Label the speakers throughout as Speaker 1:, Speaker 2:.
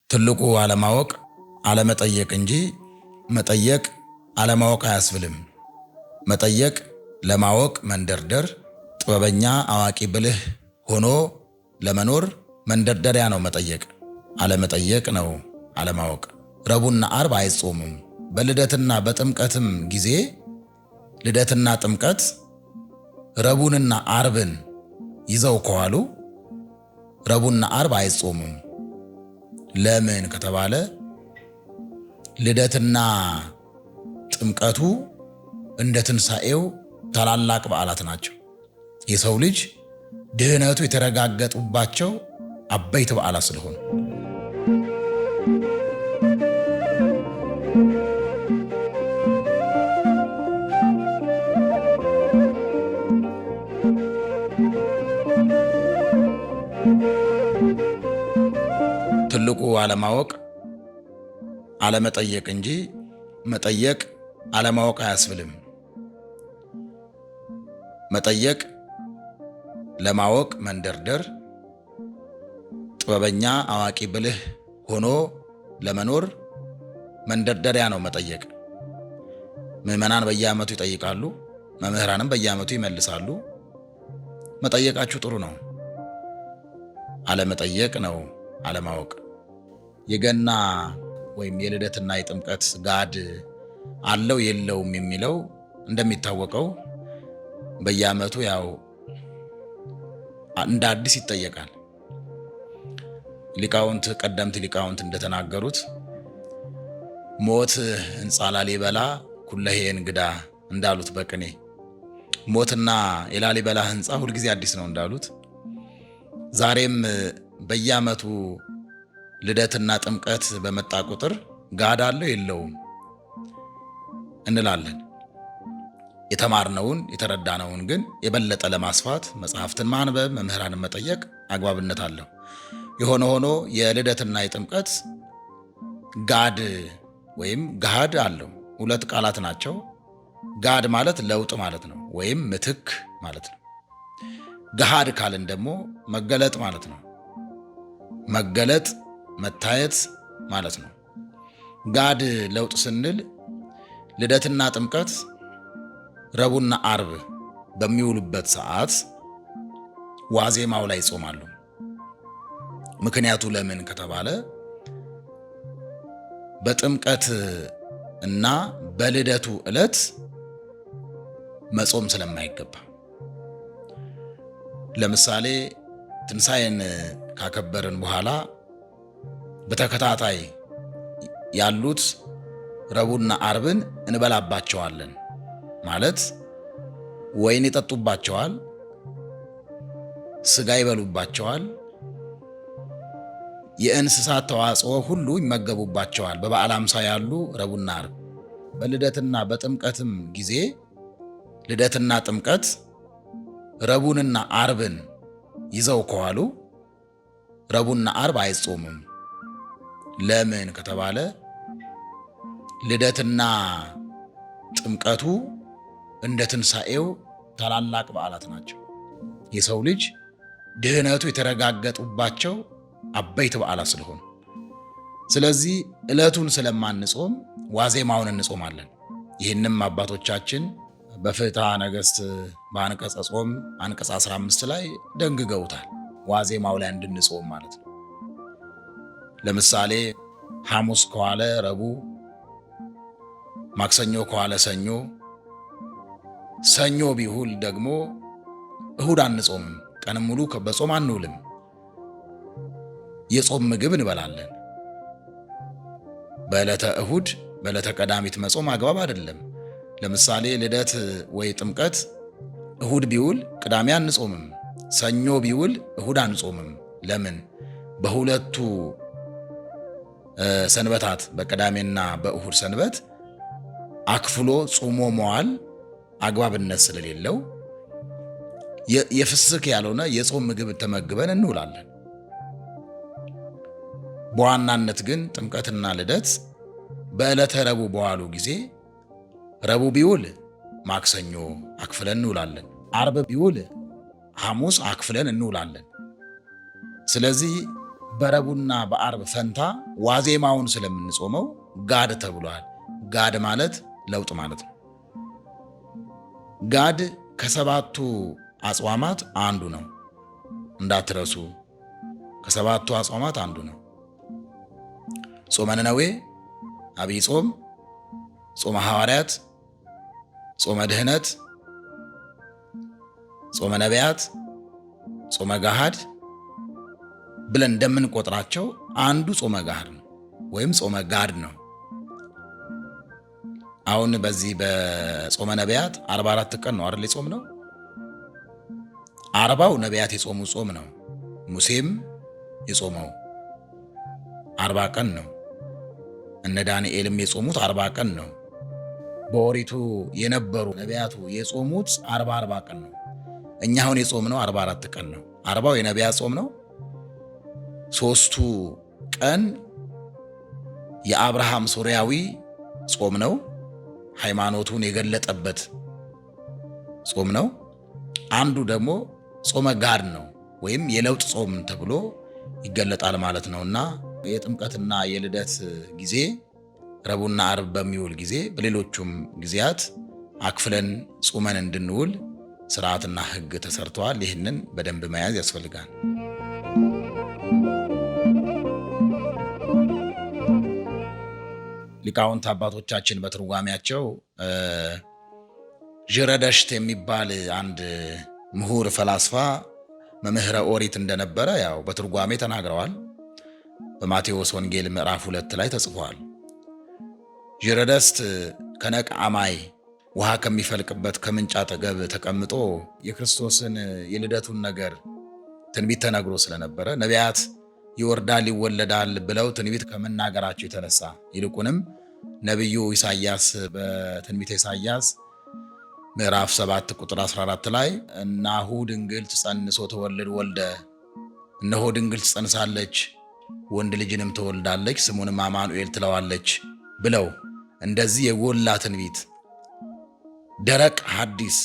Speaker 1: ትልቁ አለማወቅ አለመጠየቅ እንጂ መጠየቅ አለማወቅ አያስብልም። መጠየቅ ለማወቅ መንደርደር፣ ጥበበኛ አዋቂ ብልህ ሆኖ ለመኖር መንደርደሪያ ነው መጠየቅ። አለመጠየቅ ነው አለማወቅ። ረቡዕና ዓርብ አይጾሙም። በልደትና በጥምቀትም ጊዜ ልደትና ጥምቀት ረቡዕንና ዓርብን ይዘው ከዋሉ ረቡዕና ዓርብ አይጾሙም። ለምን ከተባለ ልደትና ጥምቀቱ እንደ ትንሣኤው ታላላቅ በዓላት ናቸው። የሰው ልጅ ድህነቱ የተረጋገጡባቸው አበይት በዓላት ስለሆኑ ትልቁ አለማወቅ አለመጠየቅ እንጂ መጠየቅ አለማወቅ አያስብልም። መጠየቅ ለማወቅ መንደርደር፣ ጥበበኛ አዋቂ ብልህ ሆኖ ለመኖር መንደርደሪያ ነው መጠየቅ። ምዕመናን በየዓመቱ ይጠይቃሉ፣ መምህራንም በየዓመቱ ይመልሳሉ። መጠየቃችሁ ጥሩ ነው። አለመጠየቅ ነው አለማወቅ። የገና ወይም የልደትና የጥምቀት ጋድ አለው የለውም የሚለው እንደሚታወቀው በየዓመቱ ያው እንደ አዲስ ይጠየቃል። ቀደምት ሊቃውንት እንደተናገሩት ሞት ሕንፃ ላሊበላ ኩለሄ እንግዳ እንዳሉት በቅኔ ሞትና የላሊበላ ሕንፃ ሁልጊዜ አዲስ ነው እንዳሉት ዛሬም በየዓመቱ ልደትና ጥምቀት በመጣ ቁጥር ጋድ አለው የለውም እንላለን። የተማርነውን የተረዳነውን ግን የበለጠ ለማስፋት መጽሐፍትን ማንበብ፣ መምህራንን መጠየቅ አግባብነት አለው። የሆነ ሆኖ የልደትና የጥምቀት ጋድ ወይም ገሃድ አለው። ሁለት ቃላት ናቸው። ጋድ ማለት ለውጥ ማለት ነው፣ ወይም ምትክ ማለት ነው። ገሃድ ካልን ደግሞ መገለጥ ማለት ነው። መገለጥ መታየት ማለት ነው። ጋድ ለውጥ ስንል ልደትና ጥምቀት ረቡዕና ዓርብ በሚውሉበት ሰዓት ዋዜማው ላይ ይጾማሉ። ምክንያቱ ለምን ከተባለ በጥምቀት እና በልደቱ ዕለት መጾም ስለማይገባ። ለምሳሌ ትንሣኤን ካከበርን በኋላ በተከታታይ ያሉት ረቡዕና ዓርብን እንበላባቸዋለን ማለት ወይን ይጠጡባቸዋል፣ ስጋ ይበሉባቸዋል፣ የእንስሳት ተዋጽኦ ሁሉ ይመገቡባቸዋል። በበዓለ ሃምሳ ያሉ ረቡዕና ዓርብ። በልደትና በጥምቀትም ጊዜ ልደትና ጥምቀት ረቡዕንና ዓርብን ይዘው ከዋሉ ረቡዕና ዓርብ አይጾሙም። ለምን ከተባለ ልደትና ጥምቀቱ እንደ ትንሣኤው ታላላቅ በዓላት ናቸው። የሰው ልጅ ድህነቱ የተረጋገጡባቸው አበይት በዓላት ስለሆኑ ስለዚህ ዕለቱን ስለማንጾም ዋዜማውን እንጾማለን። ይህንም አባቶቻችን በፍትሐ ነገሥት በአንቀጸ ጾም አንቀጽ 15 ላይ ደንግገውታል። ዋዜማው ላይ እንድንጾም ማለት ነው። ለምሳሌ ሐሙስ ከዋለ ረቡዕ፣ ማክሰኞ ከዋለ ሰኞ፣ ሰኞ ቢውል ደግሞ እሁድ አንጾምም። ቀንም ሙሉ በጾም አንውልም። የጾም ምግብ እንበላለን። በዕለተ እሁድ በዕለተ ቀዳሚት መጾም አግባብ አይደለም። ለምሳሌ ልደት ወይ ጥምቀት እሁድ ቢውል ቅዳሜ አንጾምም። ሰኞ ቢውል እሁድ አንጾምም። ለምን? በሁለቱ ሰንበታት በቅዳሜና በእሁድ ሰንበት አክፍሎ ጾሞ መዋል አግባብነት ስለሌለው የፍስክ ያልሆነ የጾም ምግብ ተመግበን እንውላለን። በዋናነት ግን ጥምቀትና ልደት በዕለተ ረቡዕ በዋሉ ጊዜ ረቡዕ ቢውል ማክሰኞ አክፍለን እንውላለን። ዓርብ ቢውል ሐሙስ አክፍለን እንውላለን። ስለዚህ በረቡዕና በዓርብ ፈንታ ዋዜማውን ስለምንጾመው ጋድ ተብሏል። ጋድ ማለት ለውጥ ማለት ነው። ጋድ ከሰባቱ አጽዋማት አንዱ ነው፣ እንዳትረሱ። ከሰባቱ አጽዋማት አንዱ ነው። ጾመ ነነዌ፣ አብይ ጾም፣ ጾመ ሐዋርያት፣ ጾመ ድህነት፣ ጾመ ነቢያት፣ ጾመ ጋሃድ ብለን እንደምንቆጥራቸው አንዱ ጾመ ጋሃድ ነው ወይም ጾመ ጋድ ነው። አሁን በዚህ በጾመ ነቢያት 44 ቀን ነው አይደል? ጾም ነው። 40ው ነቢያት የጾሙ ጾም ነው። ሙሴም የጾመው 40 ቀን ነው። እነ ዳንኤልም የጾሙት 40 ቀን ነው። በኦሪቱ የነበሩ ነቢያቱ የጾሙት 40 ቀን ነው። እኛ አሁን የጾምነው 44 ቀን ነው። 40ው የነቢያት ጾም ነው። 3ቱ ቀን የአብርሃም ሶርያዊ ጾም ነው። ሃይማኖቱን የገለጠበት ጾም ነው። አንዱ ደግሞ ጾመ ጋድ ነው ወይም የለውጥ ጾም ተብሎ ይገለጣል ማለት ነውና የጥምቀትና የልደት ጊዜ ረቡዕና ዓርብ በሚውል ጊዜ በሌሎቹም ጊዜያት አክፍለን ጾመን እንድንውል ስርዓትና ሕግ ተሰርተዋል። ይህንን በደንብ መያዝ ያስፈልጋል። ሊቃውንት አባቶቻችን በትርጓሜያቸው ዥረደሽት የሚባል አንድ ምሁር ፈላስፋ መምህረ ኦሪት እንደነበረ ያው በትርጓሜ ተናግረዋል። በማቴዎስ ወንጌል ምዕራፍ 2 ላይ ተጽፏል። ዥረደስት ከነቃማይ ውሃ ከሚፈልቅበት ከምንጭ አጠገብ ተቀምጦ የክርስቶስን የልደቱን ነገር ትንቢት ተነግሮ ስለነበረ ነቢያት ይወርዳል ይወለዳል ብለው ትንቢት ከመናገራቸው የተነሳ ይልቁንም ነቢዩ ኢሳይያስ በትንቢተ ኢሳይያስ ምዕራፍ 7 ቁጥር 14 ላይ እናሁ ድንግል ትጸንሶ ትወልድ ወልደ፣ እነሆ ድንግል ትጸንሳለች ወንድ ልጅንም ትወልዳለች ስሙንም አማኑኤል ትለዋለች ብለው እንደዚህ የጎላ ትንቢት ደረቅ ሐዲስ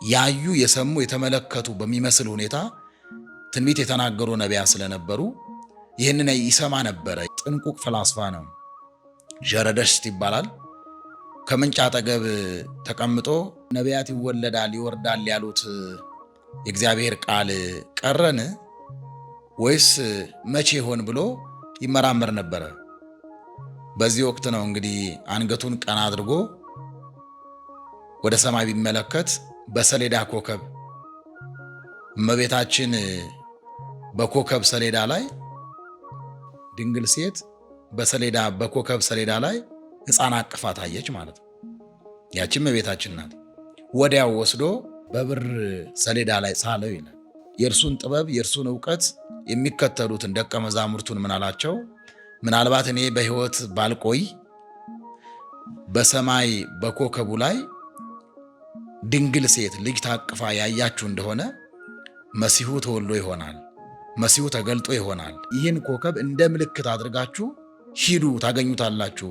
Speaker 1: ያዩ የሰሙ የተመለከቱ በሚመስል ሁኔታ ትንቢት የተናገሩ ነቢያት ስለነበሩ ይህንን ይሰማ ነበረ። ጥንቁቅ ፈላስፋ ነው። ዠረደሽት ይባላል። ከምንጭ አጠገብ ተቀምጦ ነቢያት ይወለዳል ይወርዳል ያሉት የእግዚአብሔር ቃል ቀረን ወይስ መቼ ይሆን ብሎ ይመራመር ነበረ። በዚህ ወቅት ነው እንግዲህ አንገቱን ቀና አድርጎ ወደ ሰማይ ቢመለከት በሰሌዳ ኮከብ እመቤታችን በኮከብ ሰሌዳ ላይ ድንግል ሴት በሰሌዳ በኮከብ ሰሌዳ ላይ ሕፃን አቅፋ ታየች ማለት ነው። ያቺም እመቤታችን ናት። ወዲያው ወስዶ በብር ሰሌዳ ላይ ሳለው ይላል። የእርሱን ጥበብ የእርሱን ዕውቀት የሚከተሉትን ደቀ መዛሙርቱን ምን አላቸው? ምናልባት እኔ በሕይወት ባልቆይ በሰማይ በኮከቡ ላይ ድንግል ሴት ልጅ ታቅፋ ያያችሁ እንደሆነ መሲሁ ተወልዶ ይሆናል፣ መሲሁ ተገልጦ ይሆናል። ይህን ኮከብ እንደ ምልክት አድርጋችሁ ሂዱ ታገኙታላችሁ።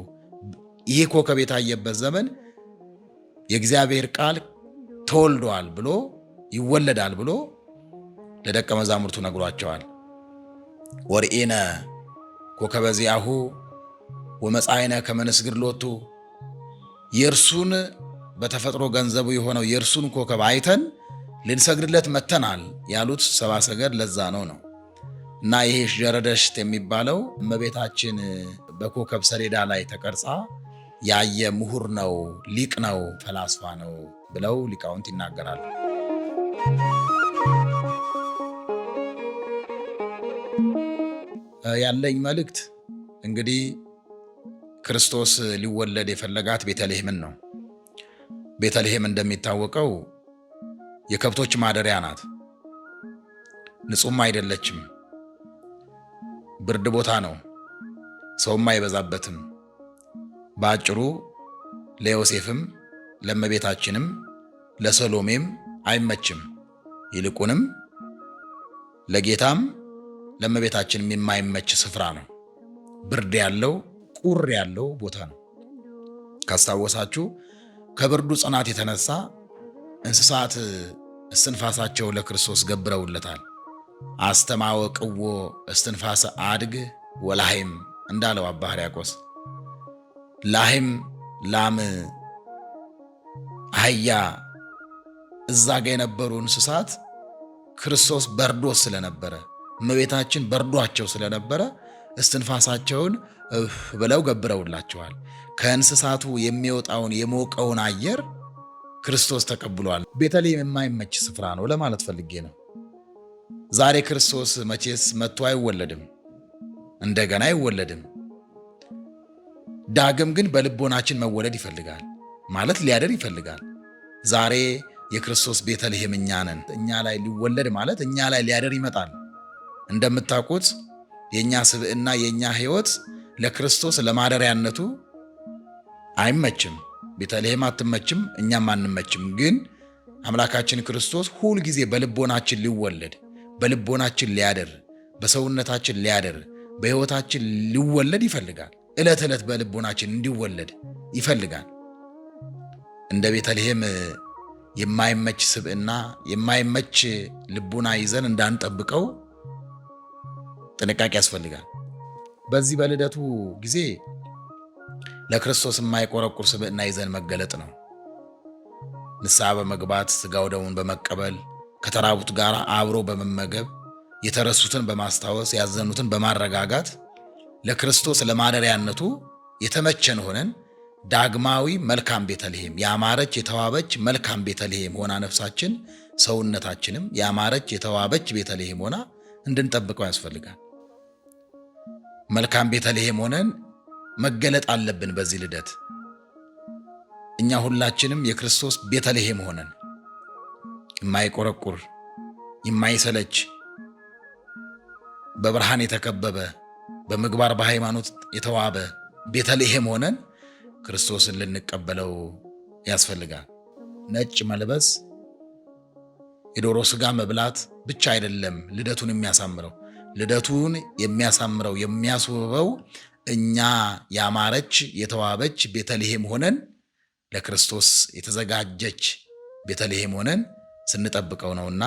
Speaker 1: ይህ ኮከብ የታየበት ዘመን የእግዚአብሔር ቃል ተወልዷል ብሎ ይወለዳል ብሎ ለደቀ መዛሙርቱ ነግሯቸዋል። ወርኢነ ኮከበ ዚአሁ ወመጻእነ ከመ ንስግድ ሎቱ፣ የእርሱን በተፈጥሮ ገንዘቡ የሆነው የእርሱን ኮከብ አይተን ልንሰግድለት መተናል ያሉት ሰብአ ሰገል ለዛ ነው። እና ይሄ ዠረደሽት የሚባለው እመቤታችን በኮከብ ሰሌዳ ላይ ተቀርጻ ያየ ምሁር ነው፣ ሊቅ ነው፣ ፈላስፋ ነው ብለው ሊቃውንት ይናገራሉ። ያለኝ መልእክት እንግዲህ ክርስቶስ ሊወለድ የፈለጋት ቤተልሔምን ነው። ቤተልሔም እንደሚታወቀው የከብቶች ማደሪያ ናት። ንጹሕም አይደለችም። ብርድ ቦታ ነው። ሰውም አይበዛበትም። በአጭሩ ለዮሴፍም ለእመቤታችንም ለሰሎሜም አይመችም። ይልቁንም ለጌታም ለእመቤታችንም የማይመች ስፍራ ነው። ብርድ ያለው ቁር ያለው ቦታ ነው። ካስታወሳችሁ ከብርዱ ጽናት የተነሳ እንስሳት እስትንፋሳቸው ለክርስቶስ ገብረውለታል። አስተማወቅዎ እስትንፋሰ አድግ ወላሂም እንዳለው አባ ሕርያቆስ ላሂም ላም አህያ እዛ ጋ የነበሩ እንስሳት ክርስቶስ በርዶስ ስለነበረ እመቤታችን በርዷቸው ስለነበረ እስትንፋሳቸውን ብለው ገብረውላቸዋል። ከእንስሳቱ የሚወጣውን የሞቀውን አየር ክርስቶስ ተቀብሏል። ቤተልሔም የማይመች ስፍራ ነው ለማለት ፈልጌ ነው። ዛሬ ክርስቶስ መቼስ መጥቶ አይወለድም፣ እንደገና አይወለድም። ዳግም ግን በልቦናችን መወለድ ይፈልጋል ማለት ሊያደር ይፈልጋል። ዛሬ የክርስቶስ ቤተልሔም እኛ ነን። እኛ ላይ ሊወለድ ማለት እኛ ላይ ሊያደር ይመጣል። እንደምታውቁት የኛ ስብዕና የኛ ሕይወት ለክርስቶስ ለማደሪያነቱ አይመችም። ቤተልሔም አትመችም፣ እኛም አንመችም። ግን አምላካችን ክርስቶስ ሁል ጊዜ በልቦናችን ሊወለድ፣ በልቦናችን ሊያደር፣ በሰውነታችን ሊያደር፣ በሕይወታችን ሊወለድ ይፈልጋል። ዕለት ዕለት በልቦናችን እንዲወለድ ይፈልጋል። እንደ ቤተልሔም የማይመች ስብዕና የማይመች ልቡና ይዘን እንዳንጠብቀው ጥንቃቄ ያስፈልጋል። በዚህ በልደቱ ጊዜ ለክርስቶስ የማይቆረቁር ስብዕና ይዘን መገለጥ ነው። ንስሐ በመግባት ሥጋው ደሙን በመቀበል ከተራቡት ጋር አብሮ በመመገብ የተረሱትን በማስታወስ ያዘኑትን በማረጋጋት ለክርስቶስ ለማደሪያነቱ የተመቸን ሆነን ዳግማዊ መልካም ቤተልሔም ያማረች የተዋበች መልካም ቤተልሔም ሆና ነፍሳችን ሰውነታችንም ያማረች የተዋበች ቤተልሔም ሆና እንድንጠብቀው ያስፈልጋል። መልካም ቤተልሔም ሆነን መገለጥ አለብን። በዚህ ልደት እኛ ሁላችንም የክርስቶስ ቤተልሔም ሆነን የማይቆረቁር የማይሰለች በብርሃን የተከበበ በምግባር በሃይማኖት የተዋበ ቤተልሔም ሆነን ክርስቶስን ልንቀበለው ያስፈልጋል። ነጭ መልበስ የዶሮ ሥጋ መብላት ብቻ አይደለም ልደቱን የሚያሳምረው። ልደቱን የሚያሳምረው የሚያስውበው እኛ ያማረች የተዋበች ቤተልሔም ሆነን ለክርስቶስ የተዘጋጀች ቤተልሔም ሆነን ስንጠብቀው ነውና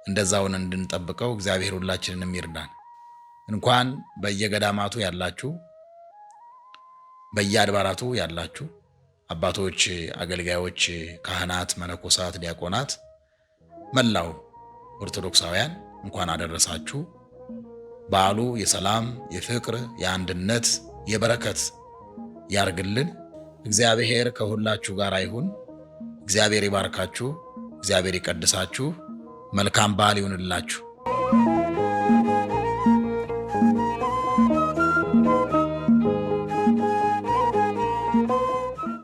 Speaker 1: እንደዛውን እንድንጠብቀው እግዚአብሔር ሁላችንንም ይርዳን። እንኳን በየገዳማቱ ያላችሁ በየአድባራቱ ያላችሁ አባቶች፣ አገልጋዮች፣ ካህናት፣ መነኮሳት፣ ዲያቆናት፣ መላው ኦርቶዶክሳውያን እንኳን አደረሳችሁ። በዓሉ የሰላም፣ የፍቅር፣ የአንድነት፣ የበረከት ያርግልን። እግዚአብሔር ከሁላችሁ ጋር ይሁን። እግዚአብሔር ይባርካችሁ። እግዚአብሔር ይቀድሳችሁ። መልካም በዓል ይሁንላችሁ።